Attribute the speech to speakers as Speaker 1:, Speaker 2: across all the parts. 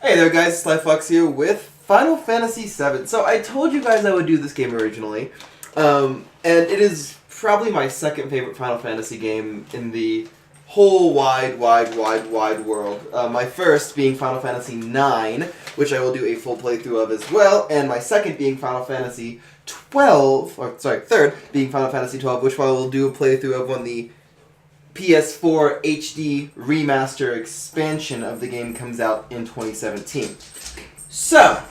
Speaker 1: Hey there guys, TheSlyFoxKynyo with Final Fantasy VII. So I told you guys I would do this game originally, and it is probably my second favorite Final Fantasy game in the whole wide world. My first being Final Fantasy IX, which I will do a full playthrough of as well, and my second being Final Fantasy third being Final Fantasy XII, which I will do a playthrough of when the PS4 HD remaster expansion of the game comes out in 2017. So,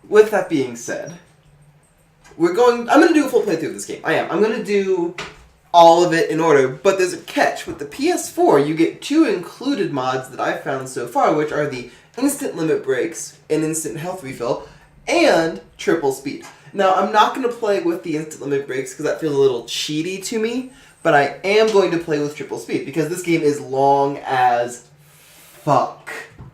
Speaker 1: with that being said, I'm going to do a full playthrough of this game. I'm going to do all of it in order, but there's a catch. With the PS4, you get two included mods that I've found so far, which are the instant limit breaks and instant health refill, and triple speed. Now, I'm not going to play with the instant limit breaks because that feels a little cheaty to me, but I am going to play with triple speed because this game is long as fuck.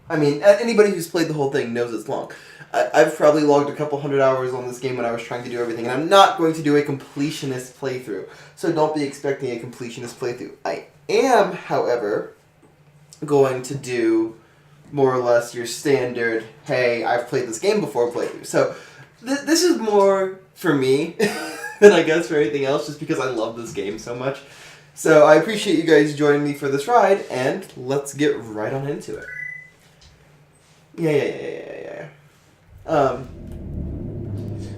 Speaker 1: I mean, anybody who's played the whole thing knows it's long. I've probably logged a couple hundred hours on this game when I was trying to do everything, and I'm not going to do a completionist playthrough, so don't be expecting a completionist playthrough. I am, however, going to do more or less your standard, hey, I've played this game before playthrough. So this is more for me than I guess for anything else, just because I love this game so much. So I appreciate you guys joining me for this ride, and let's get right on into it. Yeah.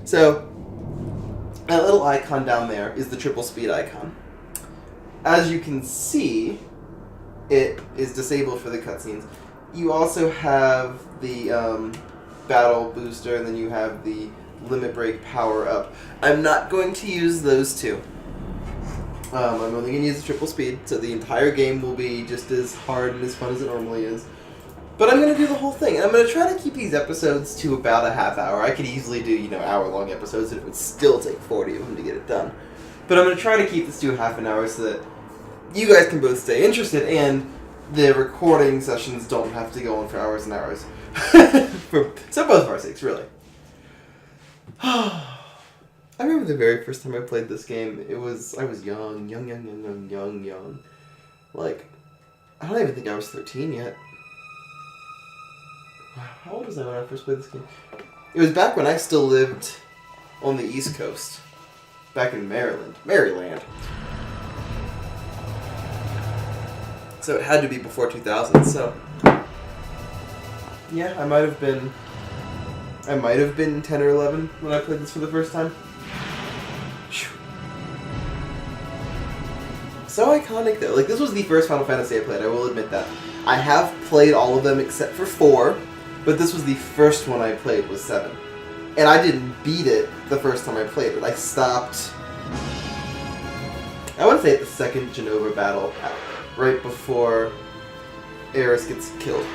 Speaker 1: So that little icon down there is the triple speed icon. As you can see, it is disabled for the cutscenes. You also have the battle booster, and then you have the limit break power up. I'm not going to use those two. I'm only going to use the triple speed, so the entire game will be just as hard and as fun as it normally is. But I'm going to do the whole thing, and I'm going to try to keep these episodes to about a half hour. I could easily do, hour-long episodes, and it would still take 40 of them to get it done. But I'm going to try to keep this to a half an hour so that you guys can both stay interested, and the recording sessions don't have to go on for hours and hours. So both of our sakes, really. I remember the very first time I played this game. I was young. Like, I don't even think I was 13 yet. How old was I when I first played this game? It was back when I still lived on the East Coast. Back in Maryland. So it had to be before 2000, so yeah, I might have been 10 or 11 when I played this for the first time. Whew. So iconic though. Like, this was the first Final Fantasy I played, I will admit that. I have played all of them except for 4, but this was the first one I played, was 7. And I didn't beat it the first time I played it. I stopped, I want to say, at the second Genova battle, right before Aeris gets killed.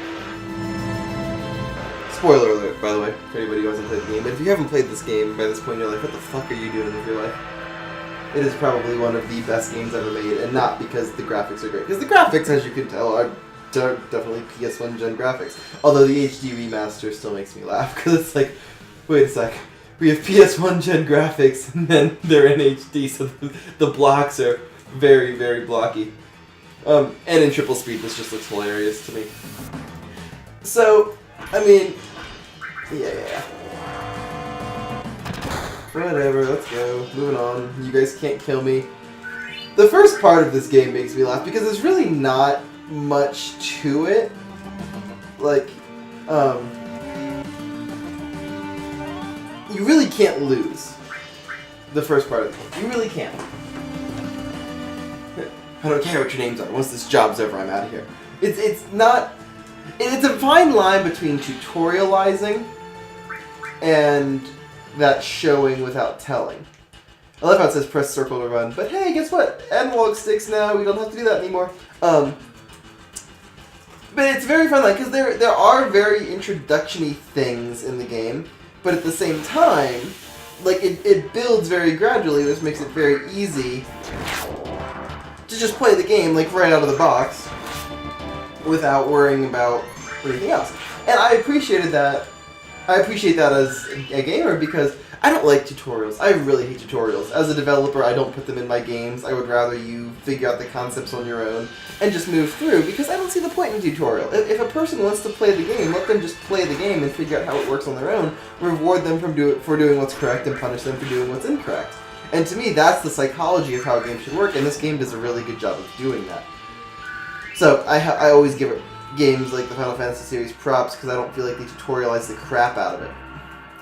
Speaker 1: Spoiler alert, by the way, for anybody who hasn't played the game. But if you haven't played this game by this point in your life, what the fuck are you doing with your life? It is probably one of the best games ever made, and not because the graphics are great. Because the graphics, as you can tell, are definitely PS1 gen graphics. Although the HD remaster still makes me laugh, because it's like, wait a sec, we have PS1 gen graphics, and then they're in HD, so the blocks are very, very blocky. And in triple speed, this just looks hilarious to me. So, I mean, yeah. Whatever, let's go. Moving on. You guys can't kill me. The first part of this game makes me laugh because there's really not much to it. Like, you really can't lose the first part of the game. You really can't. I don't care what your names are. Once this job's over, I'm out of here. It's not... It's a fine line between tutorializing and that showing without telling. I love how it says press circle to run, but hey, guess what? Analog sticks now, we don't have to do that anymore. But it's very fun, because there are very introduction-y things in the game, but at the same time, like, it builds very gradually, which makes it very easy to just play the game, like, right out of the box, without worrying about anything else. And I appreciated that I appreciate that as a gamer because I don't like tutorials. I really hate tutorials. As a developer, I don't put them in my games. I would rather you figure out the concepts on your own and just move through because I don't see the point in a tutorial. If a person wants to play the game, let them just play the game and figure out how it works on their own. Reward them for doing what's correct and punish them for doing what's incorrect. And to me, that's the psychology of how a game should work, and this game does a really good job of doing that. So I always give it games like the Final Fantasy series props because I don't feel like they tutorialize the crap out of it.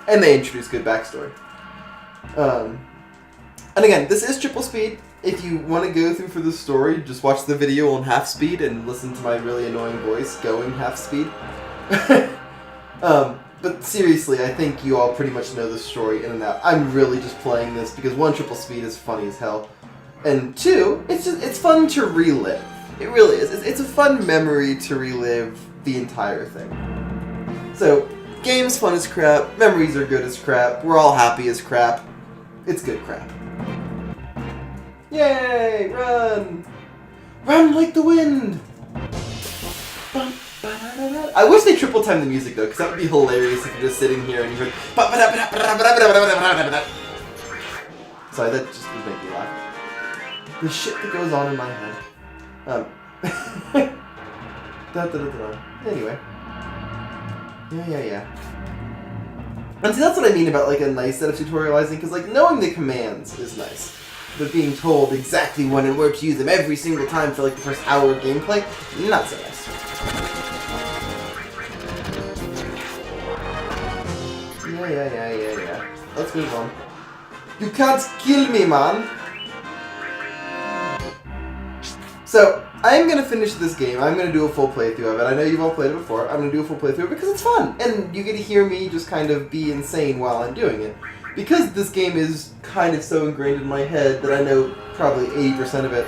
Speaker 1: And they introduce good backstory. And again, this is triple speed. If you want to go through for the story, just watch the video on half speed and listen to my really annoying voice going half speed. But seriously, I think you all pretty much know the story in and out. I'm really just playing this because 1, triple speed is funny as hell. And 2, it's fun to relive. It really is. It's a fun memory to relive the entire thing. So, game's fun as crap, memories are good as crap, we're all happy as crap. It's good crap. Yay! Run! Run like the wind! I wish they triple timed the music though, because that would be hilarious if you're just sitting here and you heard. Sorry, that just would make me laugh. The shit that goes on in my head. Anyway. Yeah. And see, that's what I mean about like a nice set of tutorializing, because like knowing the commands is nice. But being told exactly when and where to use them every single time for like the first hour of gameplay, not so nice. Yeah. Let's move on. You can't kill me, man! So, I'm going to finish this game. I'm going to do a full playthrough of it. I know you've all played it before. I'm going to do a full playthrough because it's fun. And you get to hear me just kind of be insane while I'm doing it. Because this game is kind of so ingrained in my head that I know probably 80% of it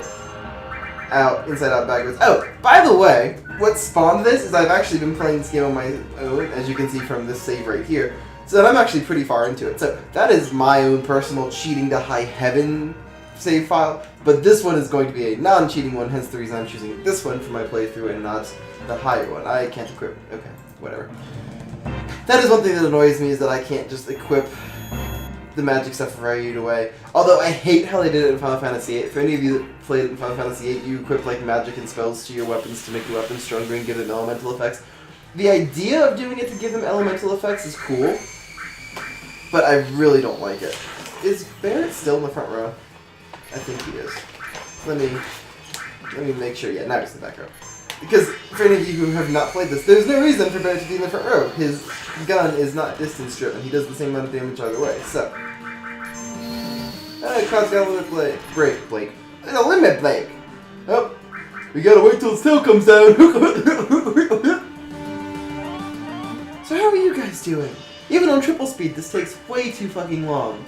Speaker 1: inside out, backwards. Oh, by the way, what spawned this is I've actually been playing this game on my own, as you can see from this save right here. So I'm actually pretty far into it. So that is my own personal cheating to high heaven save file. But this one is going to be a non-cheating one, hence the reason I'm choosing this one for my playthrough and not the higher one. I can't equip it. Okay, whatever. That is one thing that annoys me, is that I can't just equip the magic stuff right away. Although I hate how they did it in Final Fantasy VIII. For any of you that played it in Final Fantasy VIII, you equip like magic and spells to your weapons to make your weapons stronger and give them elemental effects. The idea of doing it to give them elemental effects is cool, but I really don't like it. Is Barrett still in the front row? I think he is. Let me make sure. Yeah, now he's in the back row. Because for any of you who have not played this, there's no reason for Barrett to be in the front row. His gun is not distance driven. He does the same amount of damage either way. So, Cloud's got a limit break. A limit break. Oh, we gotta wait till his tail comes down. So how are you guys doing? Even on triple speed, this takes way too fucking long.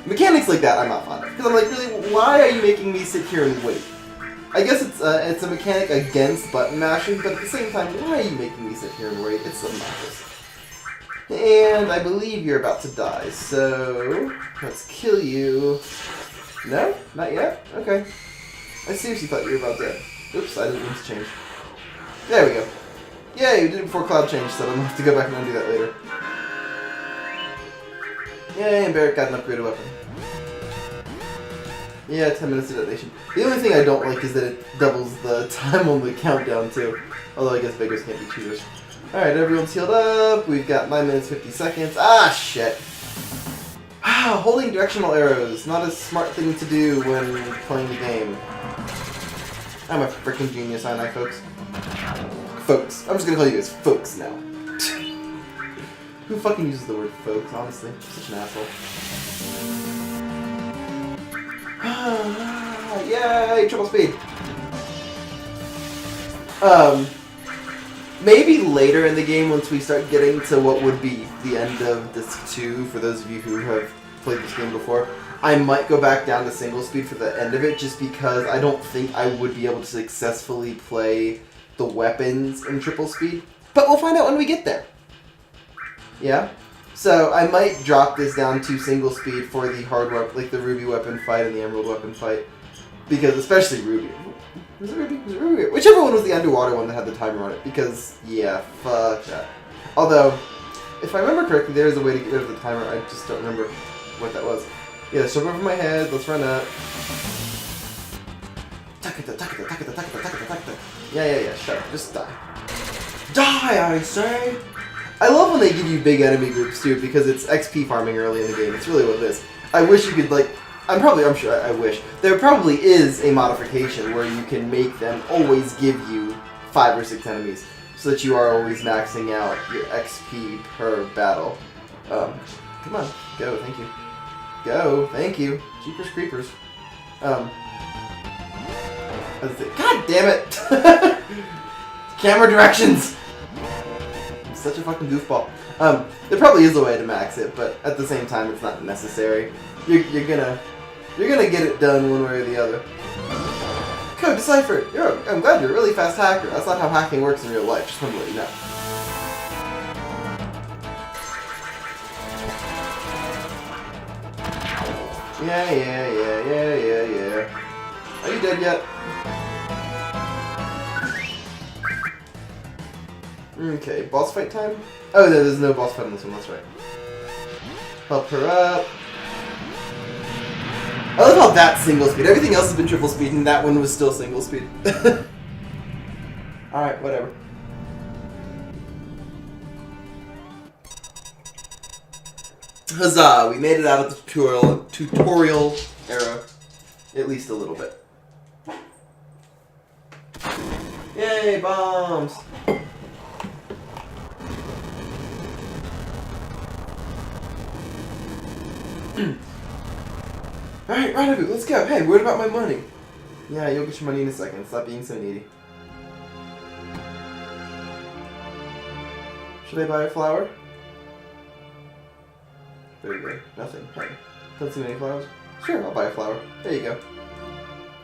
Speaker 1: Mechanics like that I'm not fond of. Because I'm like, really, why are you making me sit here and wait? I guess it's a mechanic against button mashing, but at the same time, why are you making me sit here and wait? It's obnoxious. And I believe you're about to die, so let's kill you. No? Not yet? Okay. I seriously thought you were about dead. Oops, I didn't mean to change. There we go. Yay, you did it before Cloud changed, so I'm going to have to go back and undo that later. Yay, and Barrett got an upgraded weapon. Yeah, 10 minutes to detonation. The only thing I don't like is that it doubles the time on the countdown, too. Although I guess beggars can't be choosers. Alright, everyone's healed up. We've got 9 minutes, 50 seconds. Ah, shit. Holding directional arrows. Not a smart thing to do when playing the game. I'm a freaking genius, aren't I, folks? Folks. I'm just gonna call you guys folks now. Who fucking uses the word folks, honestly? Such an asshole. Yay, triple speed. Maybe later in the game, once we start getting to what would be the end of Disc 2, for those of you who have played this game before, I might go back down to single speed for the end of it, just because I don't think I would be able to successfully play the weapons in triple speed. But we'll find out when we get there. Yeah? So I might drop this down to single speed for the hard weapon, like the Ruby weapon fight and the Emerald weapon fight. Because, especially Ruby. Was it Ruby? Was it Ruby? Whichever one was the underwater one that had the timer on it. Because, yeah, fuck that. Although, if I remember correctly, there is a way to get rid of the timer. I just don't remember what that was. Yeah, let's jump over my head. Let's run up. Yeah. Shut up. Just die. Die, I say! I love when they give you big enemy groups, too, because it's XP farming early in the game. It's really what it is. I wish you could, like... I'm sure, I wish. There probably is a modification where you can make them always give you 5 or 6 enemies, so that you are always maxing out your XP per battle. Come on. Go, thank you. Go, thank you. Jeepers Creepers. God damn it! Camera directions! I'm such a fucking goofball. There probably is a way to max it, but at the same time, it's not necessary. You're gonna get it done one way or the other. Code deciphered. I'm glad you're a really fast hacker. That's not how hacking works in real life. Just want to let you know. Yeah. Are you dead yet? Okay, boss fight time? Oh, there's no boss fight on this one, that's right. Help her up. I love how that's single speed. Everything else has been triple speed, and that one was still single speed. Alright, whatever. Huzzah! We made it out of the tutorial era. At least a little bit. Yay, bombs! Alright, Rendezvous, let's go. Hey, what about my money? Yeah, you'll get your money in a second. Stop being so needy. Should I buy a flower? There you go. Nothing. Hey, don't see many flowers? Sure, I'll buy a flower. There you go.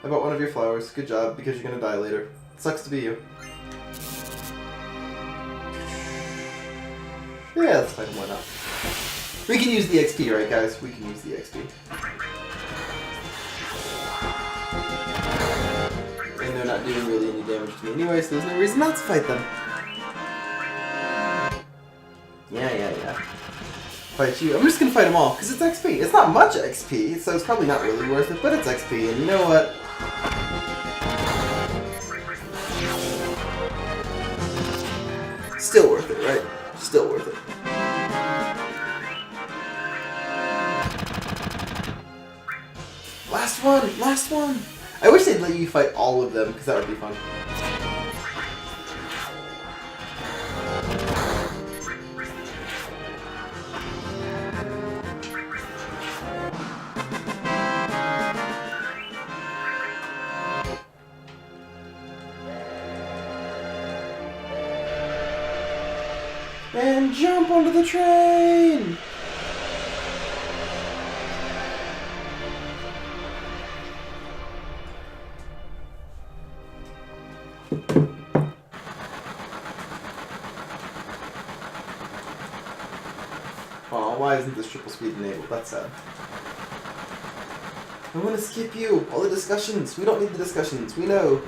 Speaker 1: I bought one of your flowers. Good job, because you're gonna die later. Sucks to be you. Yeah, that's fine. Why not? We can use the XP, right, guys? We can use the XP. And they're not doing really any damage to me anyway, so there's no reason not to fight them. Yeah. Fight you. I'm just gonna fight them all, because it's XP. It's not much XP, so it's probably not really worth it, but it's XP, and you know what? Still worth it, right? Still worth it. Last one! I wish they'd let you fight all of them, because that would be fun. And jump onto the train! Oh, why isn't this triple speed enabled? That's sad. I want to skip you! All the discussions! We don't need the discussions, we know!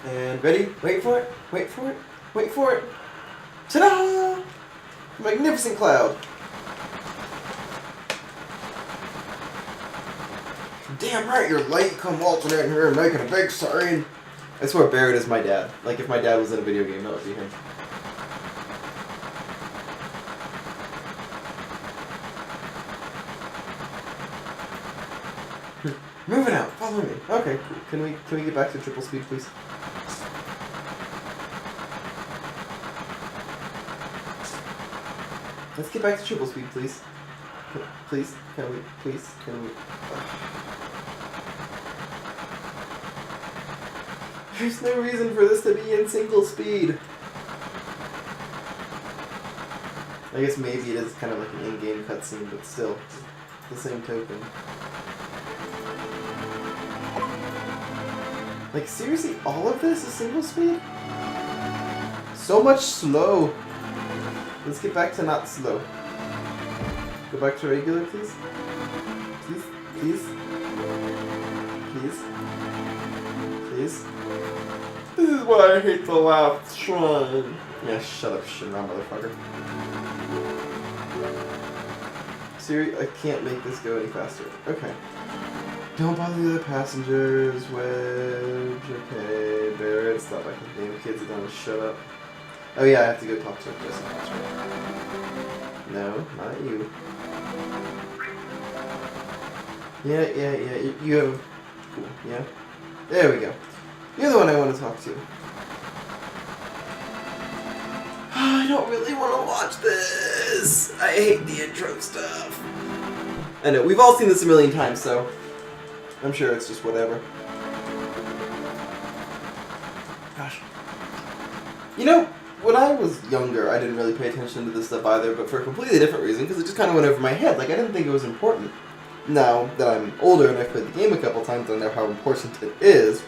Speaker 1: And ready? Wait for it! Wait for it! Wait for it! Ta-da! Magnificent cloud! Damn right, you're late. Come waltzing in here and making a big scene. I swear Barrett is my dad. Like, if my dad was in a video game, that would be him. Moving out. Follow me. Okay, cool. Can we get back to triple speed, please? Let's get back to triple speed, please. Please? Can we? Please? Can we? There's no reason for this to be in single speed. I guess maybe it is kind of like an in-game cutscene, but still, the same token. Like, seriously, all of this is single speed? so much slow. Let's get back to not slow. Go back to regular, please. Please, please, please, please. This is why I hate the last shrine. Yeah, shut up, Shinra, motherfucker. Siri, I can't make this go any faster. Okay. Don't bother the other passengers, Wedge. Okay, Barrett, stop back in the game. Kids are done, shut up. Oh yeah, I have to go talk to a person. That's right. No, not you. Yeah. You have... Cool, yeah? There we go. You're the one I want to talk to. I don't really want to watch this. I hate the intro stuff. I know, we've all seen this a million times, so I'm sure it's just whatever. Gosh. You know, when I was younger, I didn't really pay attention to this stuff either, but for a completely different reason, because it just kind of went over my head. Like, I didn't think it was important. Now that I'm older and I've played the game a couple times, I know how important it is.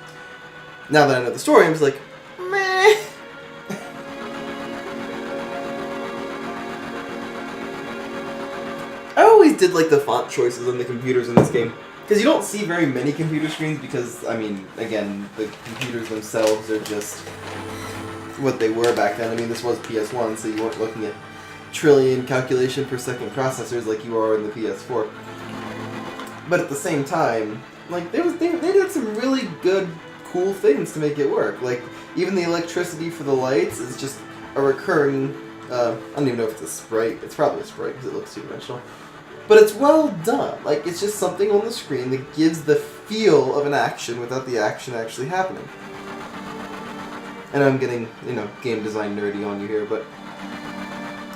Speaker 1: Now that I know the story, I'm just like, meh. I always did like the font choices on the computers in this game. Because you don't see very many computer screens because, I mean, again, the computers themselves are just what they were back then. I mean, this was PS1, so you weren't looking at trillion calculation per second processors like you are in the PS4. But at the same time, like, they did some really good, cool things to make it work. Like, even the electricity for the lights is just a recurring, I don't even know if it's a sprite. It's probably a sprite because it looks two-dimensional. But it's well done. Like, it's just something on the screen that gives the feel of an action without the action actually happening. And I'm getting, you know, game design nerdy on you here, but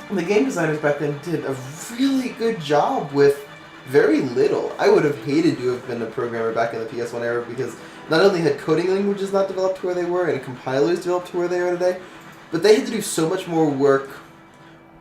Speaker 1: the game designers back then did a really good job with very little. I would have hated to have been a programmer back in the PS1 era because not only had coding languages not developed to where they were and compilers developed to where they are today, but they had to do so much more work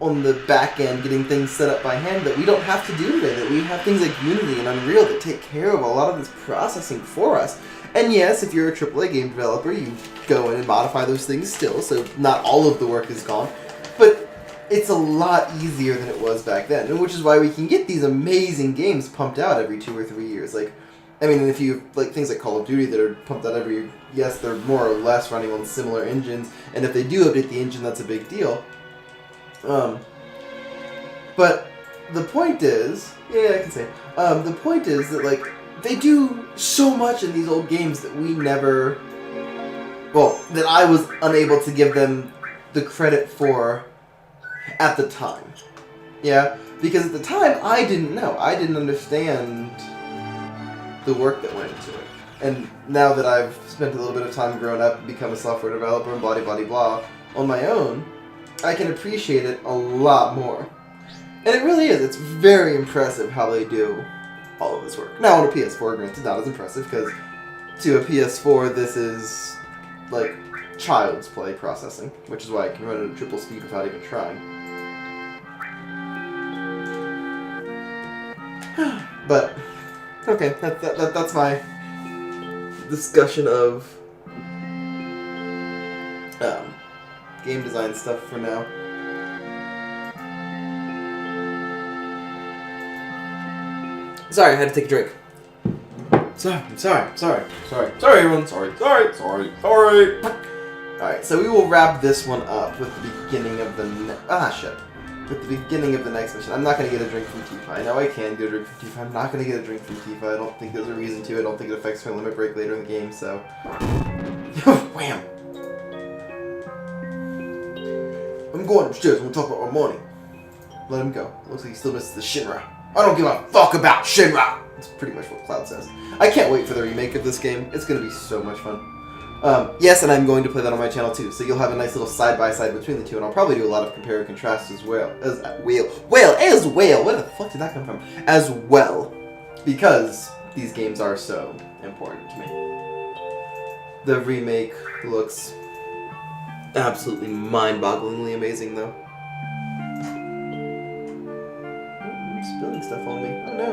Speaker 1: on the back end getting things set up by hand that we don't have to do today, that we have things like Unity and Unreal that take care of a lot of this processing for us. And yes, if you're a AAA game developer, you go in and modify those things still, so not all of the work is gone. But it's a lot easier than it was back then, and which is why we can get these amazing games pumped out every 2 or 3 years. Like, I mean, if you like things like Call of Duty that are pumped out every year, yes, they're more or less running on similar engines, and if they do update the engine, that's a big deal. But the point is, yeah, I can say, the point is that, like, they do so much in these old games that we never, well, that I was unable to give them the credit for at the time. Yeah? Because at the time, I didn't know. I didn't understand the work that went into it. And now that I've spent a little bit of time growing up and become a software developer and blah, blah, blah, on my own, I can appreciate it a lot more. And it really is. It's very impressive how they do all of this work. Now on a PS4, granted, not as impressive, because to a PS4, this is, like, child's play processing, which is why I can run it at triple speed without even trying. But, okay, that's my discussion of game design stuff for now. Sorry, I had to take a drink. Sorry, everyone. Sorry. Alright, so we will wrap this one up with the beginning of the with the beginning of the next mission. I'm not going to get a drink from Tifa. I know I can get a drink from Tifa. I'm not going to get a drink from Tifa. I don't think there's a reason to. I don't think it affects my limit break later in the game, so... Wham! I'm going upstairs. We'll talk about our morning. Let him go. Looks like he still misses the Shinra. I don't give a fuck about Shinra! That's pretty much what Cloud says. I can't wait for the remake of this game. It's going to be so much fun. Yes, and I'm going to play that on my channel too, so you'll have a nice little side-by-side between the two, and I'll probably do a lot of compare and contrast as well. As well. Where the fuck did that come from? As well. Because these games are so important to me. The remake looks absolutely mind-bogglingly amazing, though. I'm spilling stuff on me. Oh no.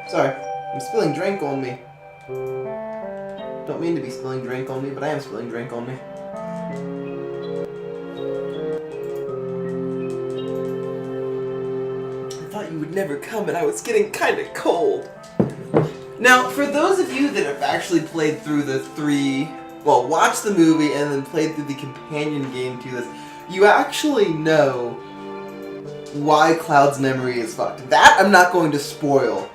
Speaker 1: Sorry. I'm spilling drink on me. Don't mean to be spilling drink on me, but I am spilling drink on me. would never come and I was getting kind of cold. Now, for those of you that have actually played through the watched the movie and then played through the companion game to this, you actually know why Cloud's memory is fucked. That I'm not going to spoil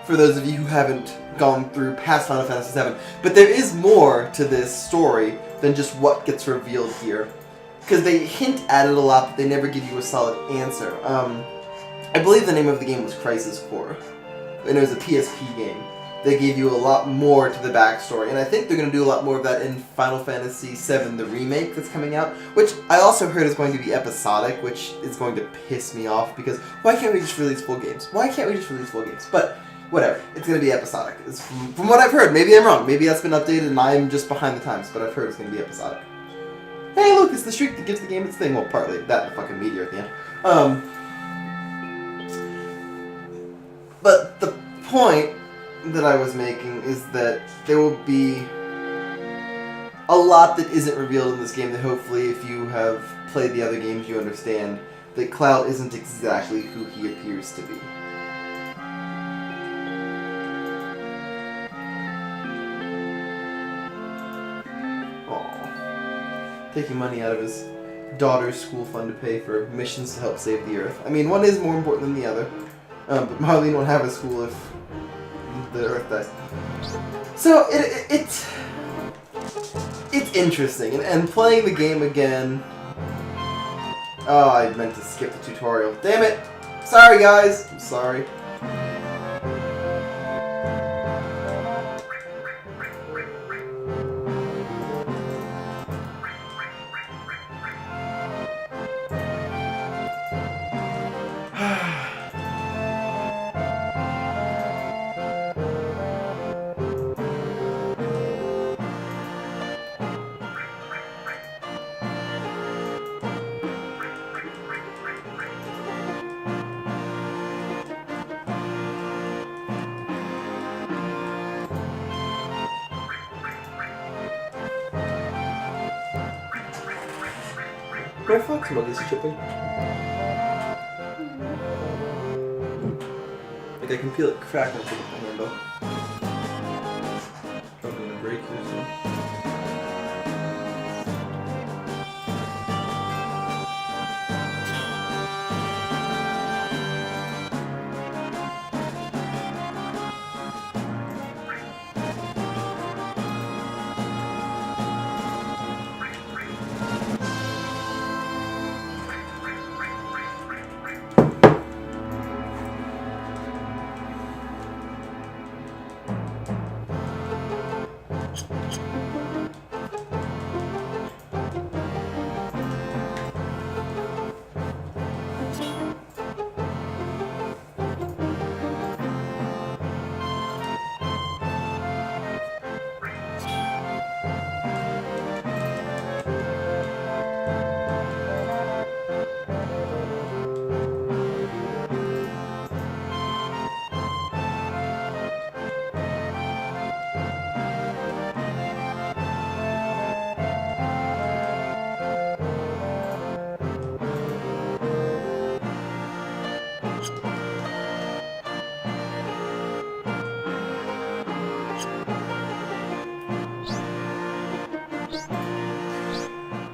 Speaker 1: for those of you who haven't gone through past Final Fantasy VII. But there is more to this story than just what gets revealed here. Because they hint at it a lot, but they never give you a solid answer. I believe the name of the game was Crisis Core, and it was a PSP game. They gave you a lot more to the backstory, and I think they're going to do a lot more of that in Final Fantasy VII, the remake that's coming out, which I also heard is going to be episodic, which is going to piss me off, because why can't we just release full games? Why can't we just release full games? But whatever, it's going to be episodic. It's from what I've heard. Maybe I'm wrong. Maybe that's been updated and I'm just behind the times, but I've heard it's going to be episodic. Hey, look, it's the streak that gives the game its thing. Well, partly that and the fucking meteor at the end. But the point that I was making is that there will be a lot that isn't revealed in this game that hopefully if you have played the other games you understand that Cloud isn't exactly who he appears to be. Aww. Taking money out of his daughter's school fund to pay for missions to help save the Earth. I mean, one is more important than the other. But Marlene won't have a school if the Earth dies. So it's interesting, and playing the game again. Oh, I meant to skip the tutorial. Damn it! Sorry, guys. I'm sorry. My fox mug is chipping. Like I can feel it crack when I pick up the handle. Probably gonna break here soon.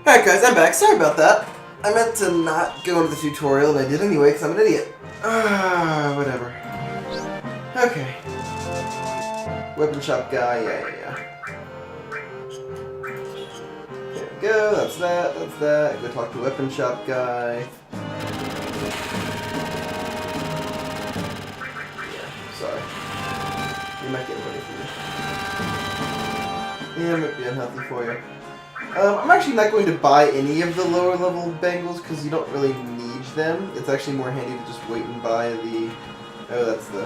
Speaker 1: Alright guys, I'm back. Sorry about that. I meant to not go into the tutorial and I did anyway because I'm an idiot. Whatever. Okay. Weapon shop guy, yeah. There we go, that's that. Go talk to weapon shop guy. Yeah, sorry. You might get money for me. Yeah, it might be unhealthy for you. I'm actually not going to buy any of the lower level bangles because you don't really need them. It's actually more handy to just wait and buy the... Oh, that's the...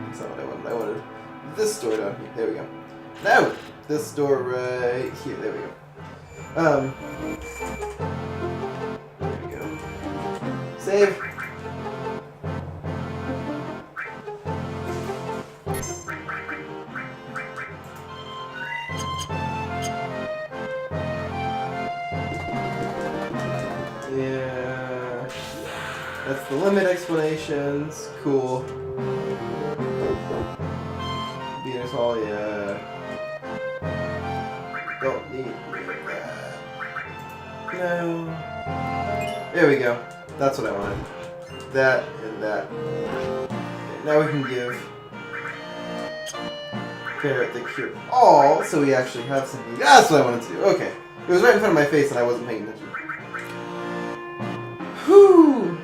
Speaker 1: That's not what I wanted. I wanted this door down here. There we go. Now, this door right here. There we go. There we go. Save. That's the limit explanations. Cool. Venus Hall, yeah. Don't need that. No. There we go. That's what I wanted. That and that. Okay, now we can give Barrett the cure all, so we actually have some. That's what I wanted to do. Okay. It was right in front of my face and I wasn't paying attention. Whew!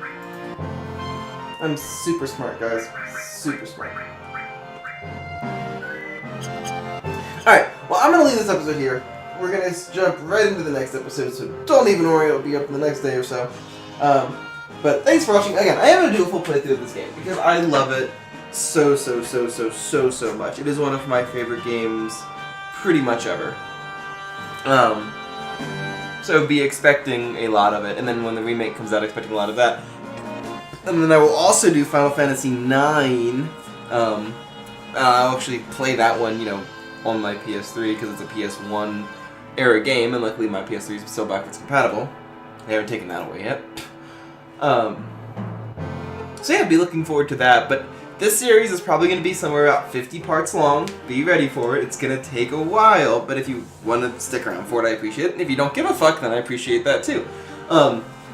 Speaker 1: I'm super smart, guys. Super smart. Alright, well, I'm going to leave this episode here. We're going to jump right into the next episode, so don't even worry, it'll be up the next day or so. But thanks for watching. Again, I am going to do a full playthrough of this game because I love it so much. It is one of my favorite games pretty much ever. So be expecting a lot of it, and then when the remake comes out, expecting a lot of that. And then I will also do Final Fantasy IX. I'll actually play that one, you know, on my PS3 because it's a PS1 era game, and luckily my PS3 is still backwards compatible. They haven't taken that away yet. So yeah, be looking forward to that. But this series is probably going to be somewhere about 50 parts long. Be ready for it. It's going to take a while, but if you want to stick around for it, I appreciate it. And if you don't give a fuck, then I appreciate that too.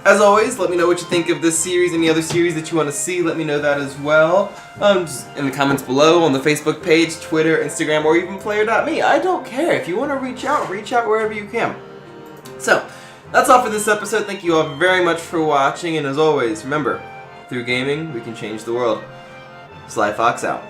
Speaker 1: As always, let me know what you think of this series, any other series that you want to see, let me know that as well. Just in the comments below, on the Facebook page, Twitter, Instagram, or even player.me. I don't care. If you want to reach out wherever you can. So, that's all for this episode. Thank you all very much for watching, and as always, remember, through gaming, we can change the world. Slyfox out.